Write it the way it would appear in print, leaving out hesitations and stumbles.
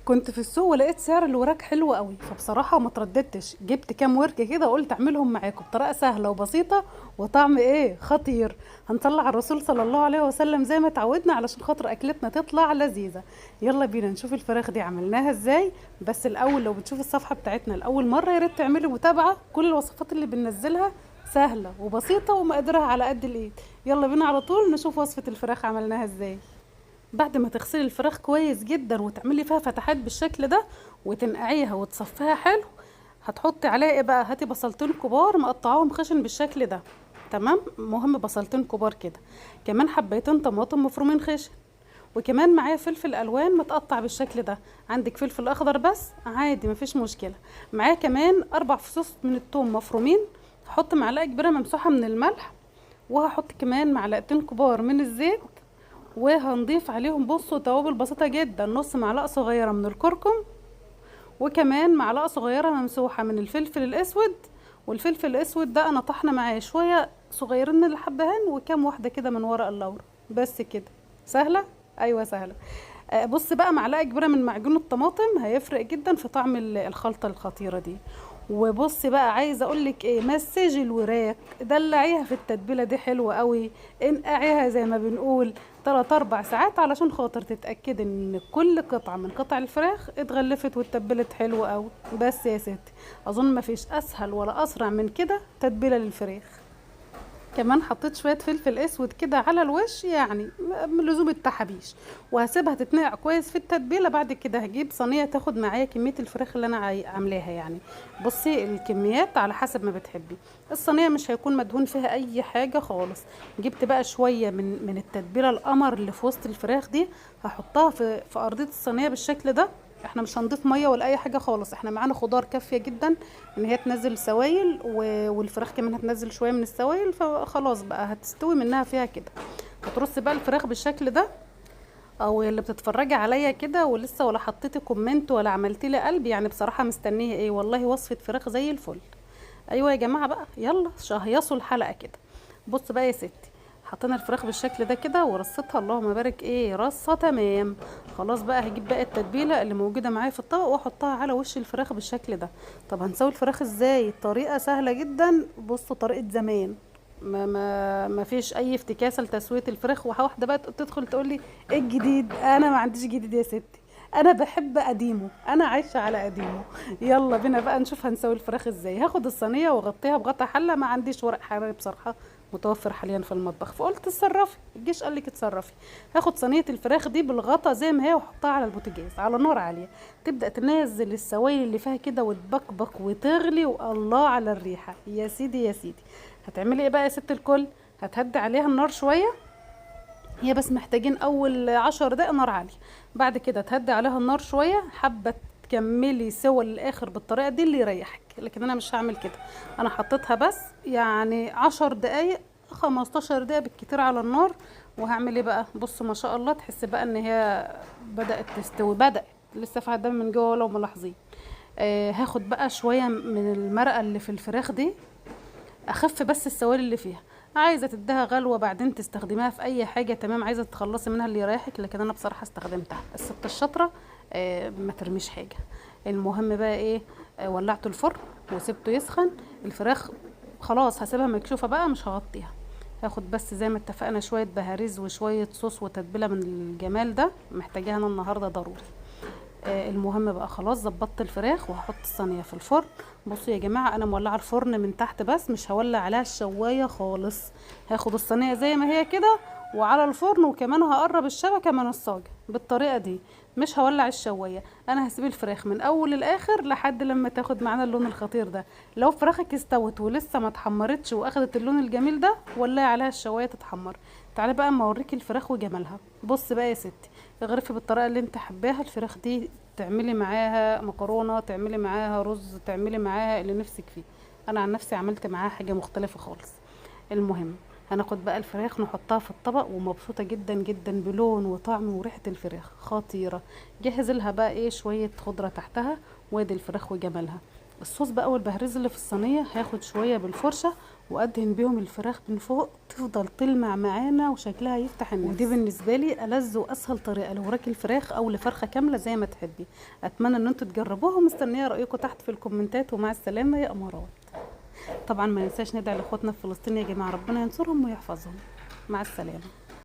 كنت في السوق ولقيت سعر الوراك حلو قوي، فبصراحة ما ترددتش، جبت كام وركة كده وقلت اعملهم معاكم بطريقة سهلة وبسيطة وطعم ايه خطير. هنطلع على الرسول صلى الله عليه وسلم زي ما اتعودنا علشان خاطر اكلتنا تطلع لذيذة. يلا بينا نشوف الفراخ دي عملناها ازاي. بس الاول لو بتشوف الصفحة بتاعتنا لاول مرة يا ريت تعملي متابعة، كل الوصفات اللي بننزلها سهلة وبسيطة ومقدرها على قد الايد. يلا بينا على طول نشوف وصفة الفراخ عملناها ازاي. بعد ما تغسلي الفراخ كويس جدا وتعملي فيها فتحات بالشكل ده وتنقعيها وتصفيها حلو، هتحطي عليها ايه بقى؟ هاتي بصلتين كبار مقطعاهم خشن بالشكل ده. تمام، مهم بصلتين كبار كده. كمان حبيتين طماطم مفرومين خشن، وكمان معايا فلفل الوان متقطع بالشكل ده. عندك فلفل اخضر بس عادي مفيش مشكله. معايا كمان 4 فصوص من الثوم مفرومين. هحط معلقه كبيره ممسوحه من الملح، وهحط كمان معلقتين كبار من الزيت، وهنضيف عليهم بصوا توابل بسيطة جدا، نص معلقة صغيرة من الكركم، وكمان معلقة صغيرة ممسوحة من الفلفل الاسود. والفلفل الاسود ده انا طحنة معاه شوية صغيرين من الحبهان وكام واحدة كده من ورق اللورا. بس كده. سهلة. ايوه سهلة. بص بقى، معلقة كبيرة من معجون الطماطم هيفرق جدا في طعم الخلطة الخطيرة دي. وبصي بقى، عايزه اقول لك ايه، مسجي الوراك دلعيها في التتبيله دي حلوه قوي. انقعيها زي ما بنقول 3 4 ساعات علشان خاطر تتاكدي ان كل قطعه من قطع الفراخ اتغلفت واتبلت حلوه قوي. بس يا ستي، اظن ما فيش اسهل ولا اسرع من كده تتبيله للفراخ. كمان حطيت شويه فلفل اسود كده على الوش، يعني من لزوم التحابيش. وهسيبها تتنقع كويس في التتبيله. بعد كده هجيب صينيه تاخد معايا كميه الفراخ اللي انا عاملاها يعني. بصي الكميات على حسب ما بتحبي. الصينيه مش هيكون مدهون فيها اي حاجه خالص. جبت بقى شويه من التتبيله القمر اللي في وسط الفراخ دي، هحطها في ارضيه الصينيه بالشكل ده. احنا مش هنضيف ميه ولا اي حاجه خالص، احنا معانا خضار كافيه جدا ان هي تنزل سوائل، والفراخ كمان هتنزل شويه من السوائل، فخلاص بقى هتستوي منها فيها كده. هترصي بقى الفراخ بالشكل ده. او اللي بتتفرجي عليا كده ولسه ولا حطيتي كومنت ولا عملتي لي قلب، يعني بصراحه مستنيه ايه؟ والله وصفه فراخ زي الفل. ايوه يا جماعه بقى، يلا شهيصوا الحلقه كده. بص بقى يا ستي، حطينا الفراخ بالشكل ده كده ورصتها، اللهم بارك ايه رصه تمام. خلاص بقى هجيب بقى التتبيله اللي موجوده معايا في الطبق واحطها على وش الفراخ بالشكل ده. طب هنسوي الفراخ ازاي؟ طريقه سهله جدا، بصوا طريقه زمان. ما فيش اي افتكاسه لتسويه الفراخ. واحده بقى تدخل تقول لي ايه الجديد؟ انا ما عنديش جديد يا ستي، انا بحب قديمه، انا عايشه على قديمه. يلا بينا بقى نشوف هنسوي الفراخ ازاي. هاخد الصينيه واغطيها بغطا حله، ما عنديش ورق حراري بصراحه متوفر حاليا في المطبخ، فقلت اتصرفي، الجيش قال لك اتصرفي. هاخد صينيه الفراخ دي بالغطا زي ما هي واحطها على البوتاجاز على نار عاليه. تبدا تنزل السوائل اللي فيها كده وتبقبق وتغلي، والله على الريحه يا سيدي يا سيدي. هتعملي ايه بقى يا ست الكل؟ هتهدي عليها النار شويه، هي بس محتاجين اول 10 دقايق نار عالية. بعد كده تهدي عليها النار شوية، حابة تكملي سوا للاخر بالطريقة دي اللي يريحك، لكن انا مش هعمل كده. انا حطيتها بس يعني 10 دقايق، 15 دقيقة بالكتير على النار. وهعمل ايه بقى؟ بصوا ما شاء الله، تحس بقى ان هي بدأت تستوي، بدأت لسه فيها دم من جوه لو ملاحظين. هاخد بقى شوية من المرقة اللي في الفراخ دي، اخف بس السوائل اللي فيها. عايزه تديها غلوه بعدين تستخدميها في اي حاجه تمام، عايزه تخلصي منها اللي يريحك، لكن انا بصراحه استخدمتها الست الشاطره. ما ترميش حاجه. المهم بقى ايه، ولعت الفرن وسبته يسخن. الفراخ خلاص هسيبها مكشوفه بقى، مش هغطيها. هاخد بس زي ما اتفقنا شويه بهاريز وشويه صوص وتتبيله من الجمال ده، محتاجاها انا النهارده ضروري. المهم بقى خلاص ظبطت الفراخ وهحط الصينيه في الفرن. بصوا يا جماعه، انا مولعه الفرن من تحت بس مش هولع عليها الشوايه خالص. هاخد الصينيه زي ما هي كده وعلى الفرن، وكمان هقرب الشبكه من الصاج بالطريقه دي. مش هولع الشوايه، انا هسيب الفراخ من اول الاخر لحد لما تاخد معانا اللون الخطير ده. لو فراخك استوت ولسه ما اتحمرتش واخدت اللون الجميل ده، ولعي عليها الشوايه تتحمر. تعالي بقى اما اوريكي الفراخ وجمالها. بص بقى يا ستي، اغرفي بالطريقه اللي انت حباها الفراخ دي. تعملي معاها مكرونه، تعملي معاها رز، تعملي معاها اللي نفسك فيه. انا عن نفسي عملت معاها حاجه مختلفه خالص. المهم، هناخد بقى الفراخ نحطها في الطبق، ومبسوطه جدا جدا بلون وطعم وريحه الفراخ خطيره. جهز لها بقى ايه شويه خضره تحتها، وادي الفراخ وجمالها. الصوص بقى والبهريز اللي في الصينيه هاخد شويه بالفرشه وادهن بيهم الفراخ من فوق تفضل تلمع معانا وشكلها يفتح النفس. ودي بالنسبه لي ألذ واسهل طريقه لوراك الفراخ او لفرخه كامله زي ما تحبي. اتمنى ان انتوا تجربوها ومستنيه رايكم تحت في الكومنتات. ومع السلامه يا امارات. طبعا ما ننساش ندعي لاخواتنا في فلسطين يا جماعه، ربنا ينصرهم ويحفظهم. مع السلامه.